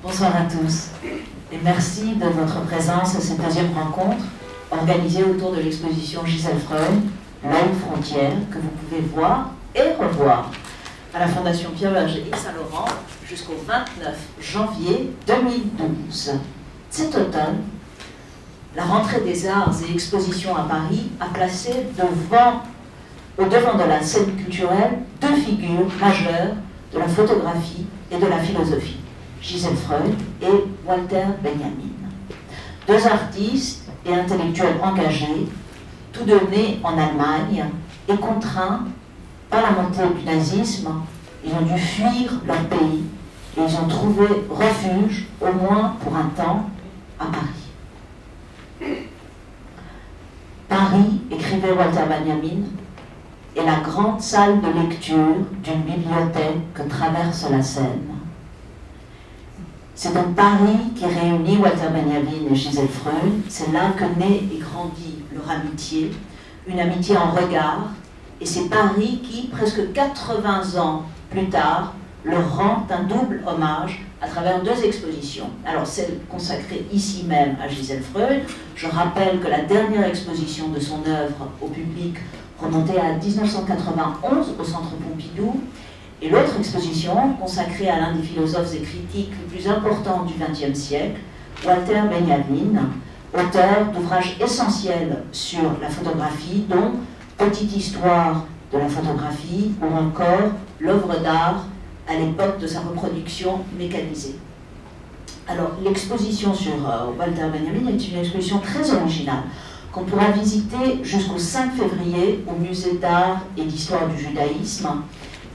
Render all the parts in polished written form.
Bonsoir à tous et merci de votre présence à cette deuxième rencontre organisée autour de l'exposition Gisèle Freud, L'œil frontière, que vous pouvez voir et revoir à la Fondation Pierre Berger Yves Saint-Laurent jusqu'au 29 janvier 2012. Cet automne, la rentrée des arts et expositions à Paris a placé au devant de la scène culturelle deux figures majeures de la photographie et de la philosophie, Gisèle Freud et Walter Benjamin. Deux artistes et intellectuels engagés, tous deux nés en Allemagne et contraints par la montée du nazisme, ils ont dû fuir leur pays et ils ont trouvé refuge, au moins pour un temps, à Paris. Paris, écrivait Walter Benjamin, est la grande salle de lecture d'une bibliothèque que traverse la Seine. C'est donc Paris qui réunit Walter Benjamin et Gisèle Freud. C'est là que naît et grandit leur amitié, une amitié en regard, et c'est Paris qui, presque 80 ans plus tard, leur rend un double hommage à travers deux expositions. Alors celle consacrée ici même à Gisèle Freud, je rappelle que la dernière exposition de son œuvre au public remontait à 1991 au Centre Pompidou, et l'autre exposition consacrée à l'un des philosophes et critiques les plus importants du XXe siècle, Walter Benjamin, auteur d'ouvrages essentiels sur la photographie, dont Petite histoire de la photographie ou encore l'œuvre d'art à l'époque de sa reproduction mécanisée. Alors, l'exposition sur Walter Benjamin est une exposition très originale qu'on pourra visiter jusqu'au 5 février au Musée d'art et d'histoire du judaïsme.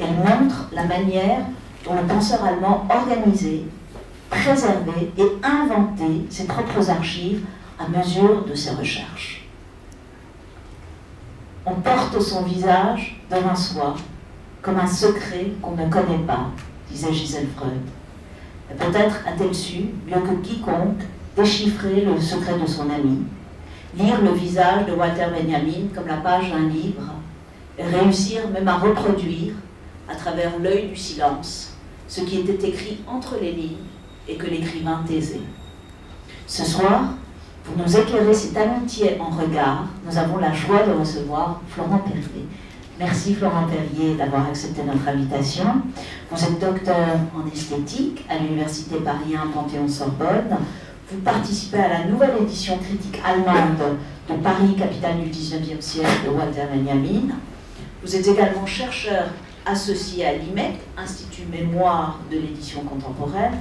Elle montre la manière dont le penseur allemand organisait, préservait et inventait ses propres archives à mesure de ses recherches. On porte son visage devant soi comme un secret qu'on ne connaît pas, disait Gisèle Freud. Peut-être a-t-elle su, mieux que quiconque, déchiffrer le secret de son ami, lire le visage de Walter Benjamin comme la page d'un livre, et réussir même à reproduire, à travers l'œil du silence, ce qui était écrit entre les lignes et que l'écrivain taisait. Ce soir, pour nous éclairer cette amitié en regard, nous avons la joie de recevoir Florent Perrier. Merci Florent Perrier d'avoir accepté notre invitation. Vous êtes docteur en esthétique à l'Université Paris 1 Panthéon-Sorbonne. Vous participez à la nouvelle édition critique allemande de Paris, capitale du XIXe siècle de Walter Benjamin. Vous êtes également chercheur associé à l'IMEC, Institut Mémoire de l'édition contemporaine,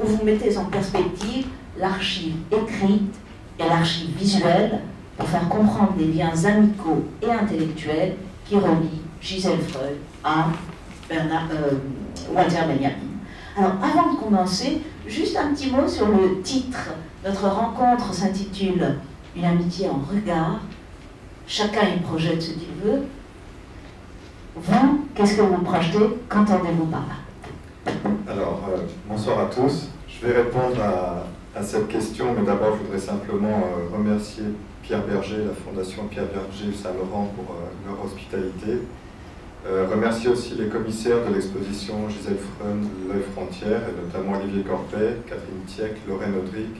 où vous mettez en perspective l'archive écrite et l'archive visuelle pour faire comprendre les liens amicaux et intellectuels qui relient Gisèle Freud à Walter Benjamin. Alors, avant de commencer, juste un petit mot sur le titre. Notre rencontre s'intitule « Une amitié en regard ». Chacun y projette ce qu'il veut. Vous, qu'est-ce que vous projetez? Qu'entendez-vous par là? Alors, bonsoir à tous. Je vais répondre à cette question, mais d'abord, je voudrais simplement remercier Pierre Berger, la Fondation Pierre Berger Saint-Laurent pour leur hospitalité. Remercier aussi les commissaires de l'exposition Gisèle Freud, L'œil frontière, et notamment Olivier Corpet, Catherine Tieck, Lorraine Audric,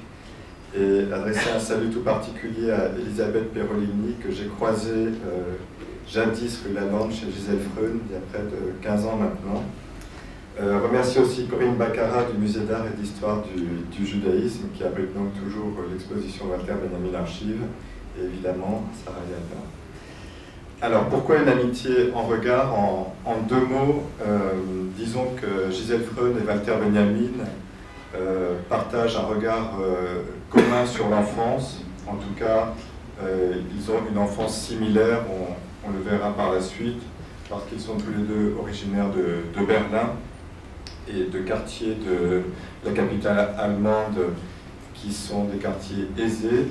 et adresser un salut tout particulier à Elisabeth Perolini, que j'ai croisée jadis rue Lalande chez Gisèle Freud, il y a près de 15 ans maintenant. Remercier aussi Corinne Baccarat du Musée d'art et d'histoire du judaïsme, qui abrite donc toujours l'exposition Walter Benjamin Archives, et évidemment Sarah Yalda. Alors, pourquoi une amitié en regard? En deux mots, disons que Gisèle Freud et Walter Benjamin partagent un regard commun sur l'enfance. En tout cas, ils ont une enfance similaire, on le verra par la suite, parce qu'ils sont tous les deux originaires de Berlin et de quartiers de la capitale allemande qui sont des quartiers aisés.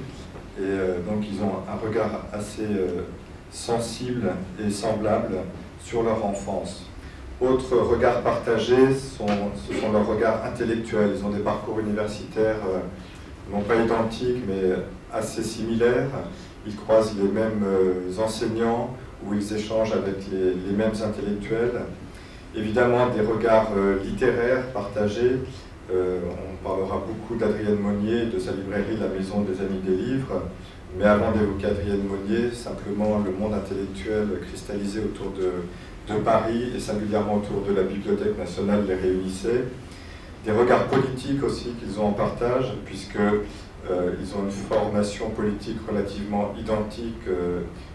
Et donc ils ont un regard assez sensible et semblable sur leur enfance. Autre regard partagé, ce sont leurs regards intellectuels. Ils ont des parcours universitaires non pas identiques, mais assez similaires. Ils croisent les mêmes enseignants, où ils échangent avec les mêmes intellectuels. Évidemment, des regards littéraires partagés. On parlera beaucoup d'Adrienne Monnier, de sa librairie La Maison des Amis des Livres. Mais avant d'évoquer Adrienne Monnier, simplement le monde intellectuel cristallisé autour de Paris et singulièrement autour de la Bibliothèque nationale les réunissait. Des regards politiques aussi qu'ils ont en partage, puisqu'ils ont une formation politique relativement identique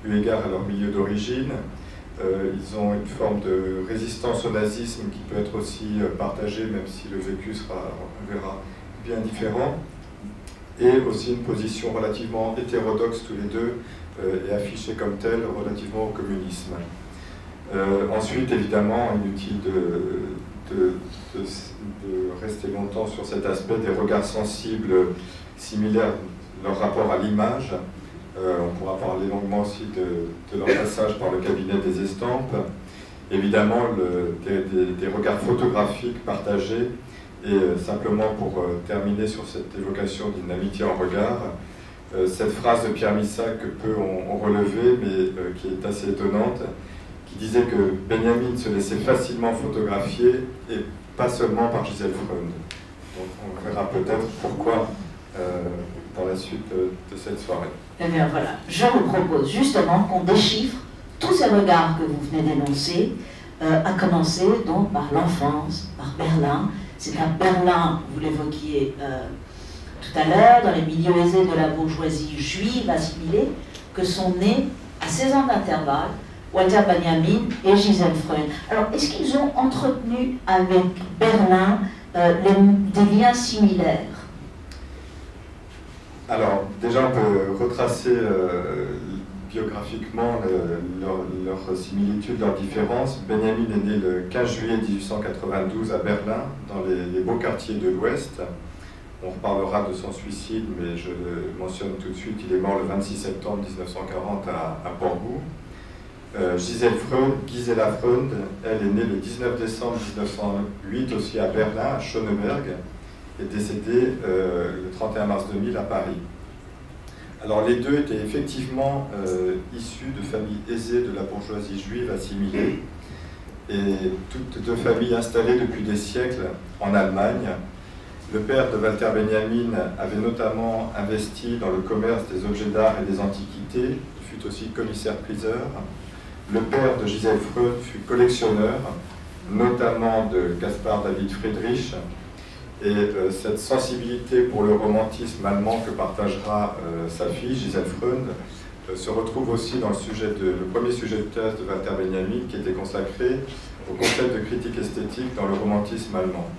eu égard à leur milieu d'origine. Ils ont une forme de résistance au nazisme qui peut être aussi partagée, même si le vécu sera, on verra, bien différent. Et aussi une position relativement hétérodoxe tous les deux, et affichée comme telle relativement au communisme. Ensuite, évidemment, inutile de rester longtemps sur cet aspect des regards sensibles similaires, leur rapport à l'image. On pourra parler longuement aussi de leur passage par le cabinet des estampes. Évidemment, des regards photographiques partagés. Et simplement pour terminer sur cette évocation d'une amitié en regard, cette phrase de Pierre Missac que peu ont relevé, mais qui est assez étonnante, qui disait que Benjamin se laissait facilement photographier, et pas seulement par Gisèle Freund. Donc on verra peut-être pourquoi dans la suite de cette soirée. Eh bien voilà, je vous propose justement qu'on déchiffre tous ces regards que vous venez d'énoncer, à commencer donc par l'enfance, par Berlin. C'est à Berlin, vous l'évoquiez tout à l'heure, dans les milieux aisés de la bourgeoisie juive assimilée, que sont nés, à 16 ans d'intervalle, Walter Benjamin et Gisèle Freund. Alors, est-ce qu'ils ont entretenu avec Berlin des liens similaires? Alors, déjà, on peut retracer biographiquement leurs similitudes, leurs différences. Benjamin est né le 15 juillet 1892 à Berlin, dans les beaux quartiers de l'Ouest. On reparlera de son suicide, mais je le mentionne tout de suite, il est mort le 26 septembre 1940 à Portbou. Gisela Freund, elle est née le 19 décembre 1908 aussi à Berlin, à Schöneberg, et décédée le 31 mars 2000 à Paris. Alors les deux étaient effectivement issus de familles aisées de la bourgeoisie juive assimilée, et toutes deux familles installées depuis des siècles en Allemagne. Le père de Walter Benjamin avait notamment investi dans le commerce des objets d'art et des antiquités, il fut aussi commissaire-priseur. Le père de Gisèle Freund fut collectionneur, notamment de Caspar David Friedrich, et cette sensibilité pour le romantisme allemand que partagera sa fille, Gisèle Freund, se retrouve aussi dans le premier sujet de thèse de Walter Benjamin, qui était consacré au concept de critique esthétique dans le romantisme allemand.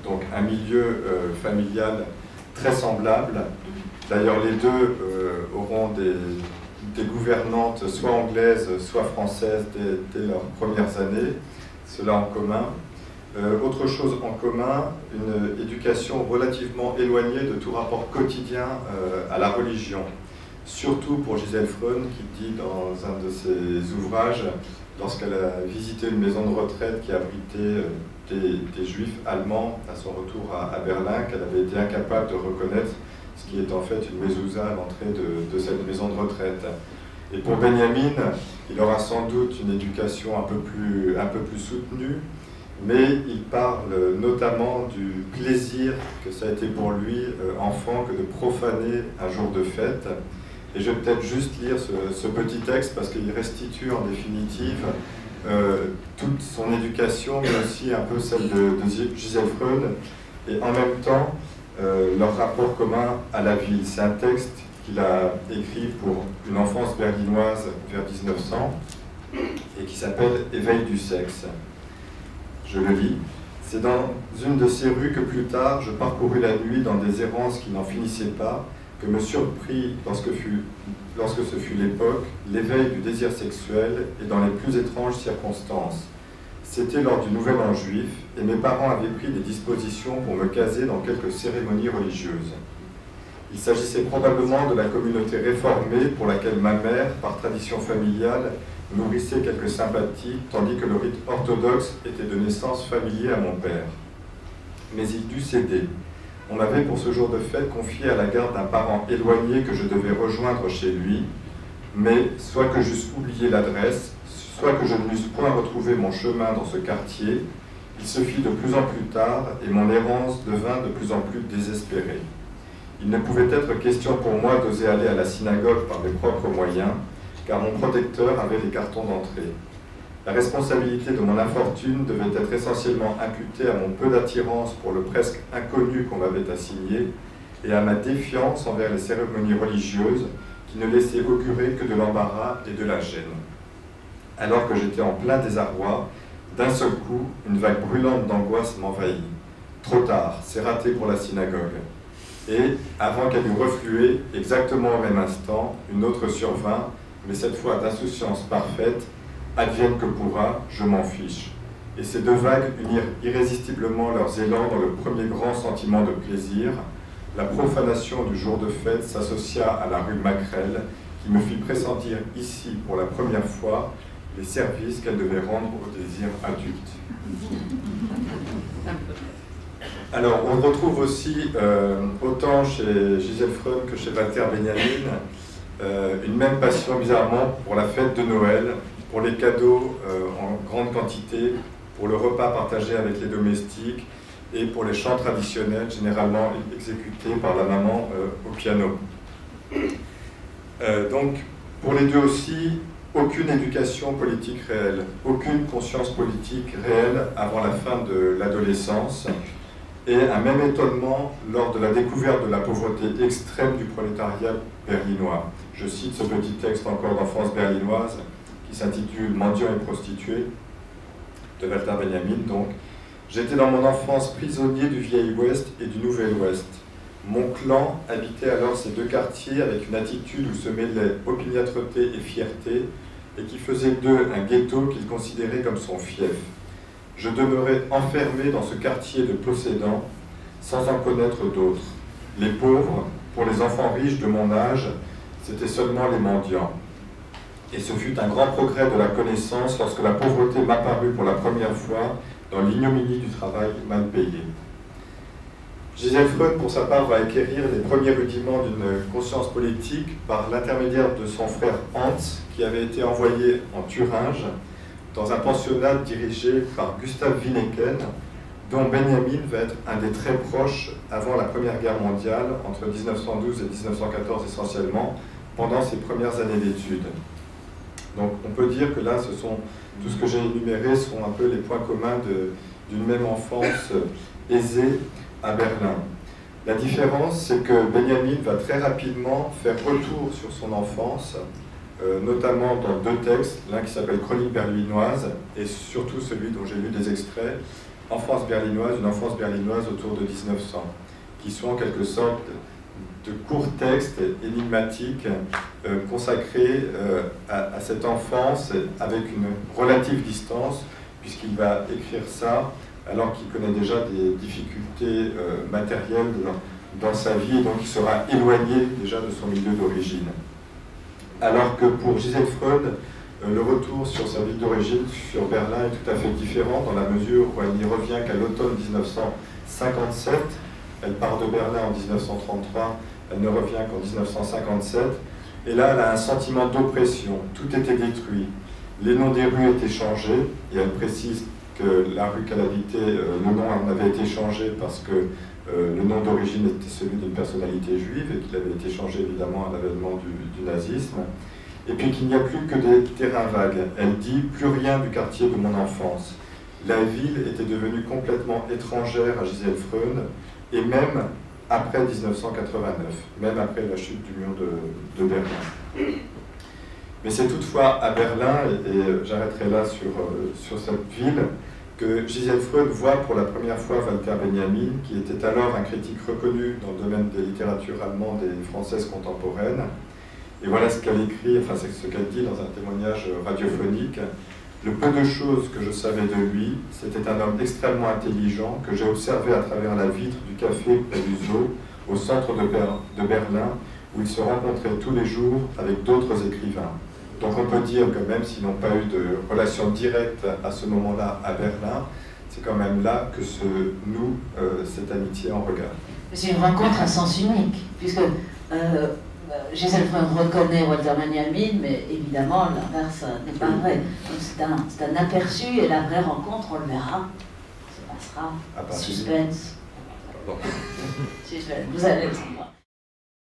Donc un milieu familial très semblable. D'ailleurs, les deux auront des gouvernantes soit anglaises, soit françaises dès leurs premières années, cela en commun. Autre chose en commun, une éducation relativement éloignée de tout rapport quotidien à la religion. Surtout pour Gisèle Freund, qui dit dans un de ses ouvrages, lorsqu'elle a visité une maison de retraite qui abritait des juifs allemands à son retour à Berlin, qu'elle avait été incapable de reconnaître ce qui est en fait une mezouza à l'entrée de cette maison de retraite. Et pour Benjamin, il aura sans doute une éducation un peu plus soutenue, mais il parle notamment du plaisir que ça a été pour lui, enfant, que de profaner un jour de fête. Et je vais peut-être juste lire ce petit texte parce qu'il restitue en définitive toute son éducation, mais aussi un peu celle de Gisèle Freund, et en même temps leur rapport commun à la ville. C'est un texte qu'il a écrit pour une enfance berlinoise vers 1900 et qui s'appelle « Éveil du sexe ». Je le lis. « C'est dans une de ces rues que plus tard je parcourus la nuit dans des errances qui n'en finissaient pas, que me surprit, lorsque ce fut l'époque, l'éveil du désir sexuel et dans les plus étranges circonstances. C'était lors du Nouvel An juif, et mes parents avaient pris des dispositions pour me caser dans quelques cérémonies religieuses. Il s'agissait probablement de la communauté réformée pour laquelle ma mère, par tradition familiale, nourrissait quelques sympathies, tandis que le rite orthodoxe était de naissance familier à mon père. Mais il dut céder. On m'avait pour ce jour de fête confié à la garde d'un parent éloigné que je devais rejoindre chez lui, mais soit que j'eusse oublié l'adresse, soit que je ne m'eusse point retrouvé mon chemin dans ce quartier, Il se fit de plus en plus tard et mon errance devint de plus en plus désespérée. Il ne pouvait être question pour moi d'oser aller à la synagogue par mes propres moyens, car mon protecteur avait les cartons d'entrée. La responsabilité de mon infortune devait être essentiellement imputée à mon peu d'attirance pour le presque inconnu qu'on m'avait assigné et à ma défiance envers les cérémonies religieuses qui ne laissaient augurer que de l'embarras et de la gêne. Alors que j'étais en plein désarroi, d'un seul coup, une vague brûlante d'angoisse m'envahit. Trop tard, c'est raté pour la synagogue. Et, avant qu'elle eût reflué, exactement au même instant, une autre survint, mais cette fois d'insouciance parfaite, advienne que pourra, je m'en fiche. Et ces deux vagues unirent irrésistiblement leurs élans dans le premier grand sentiment de plaisir. La profanation du jour de fête s'associa à la rue Macrel, qui me fit pressentir ici, pour la première fois, les services qu'elle devait rendre au désir adulte. Alors, on retrouve aussi, autant chez Gisèle Freund que chez Walter Benjamin, une même passion bizarrement pour la fête de Noël, pour les cadeaux en grande quantité, pour le repas partagé avec les domestiques et pour les chants traditionnels, généralement exécutés par la maman au piano. Donc, pour les deux aussi, aucune éducation politique réelle, aucune conscience politique réelle avant la fin de l'adolescence, et un même étonnement lors de la découverte de la pauvreté extrême du prolétariat berlinois. Je cite ce petit texte encore d'Enfance berlinoise qui s'intitule « Mendiants et prostituées » de Walter Benjamin. Donc, j'étais dans mon enfance prisonnier du vieil Ouest et du nouvel Ouest. Mon clan habitait alors ces deux quartiers avec une attitude où se mêlaient opiniâtreté et fierté et qui faisait d'eux un ghetto qu'il considérait comme son fief. Je demeurais enfermé dans ce quartier de possédants sans en connaître d'autres. Les pauvres, pour les enfants riches de mon âge, c'étaient seulement les mendiants. Et ce fut un grand progrès de la connaissance lorsque la pauvreté m'apparut pour la première fois dans l'ignominie du travail mal payé. Gisèle Freund, pour sa part, va acquérir les premiers rudiments d'une conscience politique par l'intermédiaire de son frère Hans, qui avait été envoyé en Thuringe dans un pensionnat dirigé par Gustav Winneken, dont Benjamin va être un des très proches avant la Première Guerre mondiale, entre 1912 et 1914 essentiellement, pendant ses premières années d'études. Donc on peut dire que là, tout ce que j'ai énuméré sont un peu les points communs d'une même enfance aisée à Berlin. La différence, c'est que Benjamin va très rapidement faire retour sur son enfance, notamment dans deux textes, l'un qui s'appelle Chronique berlinoise, et surtout celui dont j'ai lu des extraits, Enfance berlinoise, une enfance berlinoise autour de 1900, qui sont en quelque sorte de courts textes énigmatiques consacrés à cette enfance avec une relative distance, puisqu'il va écrire ça alors qu'il connaît déjà des difficultés matérielles dans sa vie, et donc il sera éloigné déjà de son milieu d'origine. Alors que pour Gisèle Freund, le retour sur sa ville d'origine, sur Berlin, est tout à fait différent, dans la mesure où elle n'y revient qu'à l'automne 1957. Elle part de Berlin en 1933, elle ne revient qu'en 1957. Et là, elle a un sentiment d'oppression. Tout était détruit. Les noms des rues étaient changés, et elle précise que la rue qu'elle habitait, le nom en avait été changé parce que le nom d'origine était celui d'une personnalité juive et qu'il avait été changé évidemment à l'avènement du nazisme. Et puis qu'il n'y a plus que des terrains vagues. Elle dit « plus rien du quartier de mon enfance ». La ville était devenue complètement étrangère à Gisèle Freund, et même après 1989, même après la chute du mur de Berlin. Mais c'est toutefois à Berlin, et j'arrêterai là sur cette ville, que Gisèle Freund voit pour la première fois Walter Benjamin, qui était alors un critique reconnu dans le domaine des littératures allemandes et françaises contemporaines. Et voilà ce qu'elle écrit, enfin c'est ce qu'elle dit dans un témoignage radiophonique. Le peu de choses que je savais de lui, c'était un homme extrêmement intelligent que j'ai observé à travers la vitre du café près du zoo, au centre de Berlin, où il se rencontrait tous les jours avec d'autres écrivains. Donc on peut dire que même s'ils n'ont pas eu de relation directe à ce moment-là à Berlin, c'est quand même là que se noue cette amitié en regard. C'est une rencontre à sens unique, puisque Gisèle Freund reconnaît Walter Benjamin, mais évidemment l'inverse n'est pas vrai. Donc c'est un aperçu, et la vraie rencontre, on le verra, passera. À Paris. Suspense. Pardon. Suspense. Vous allez le savoir.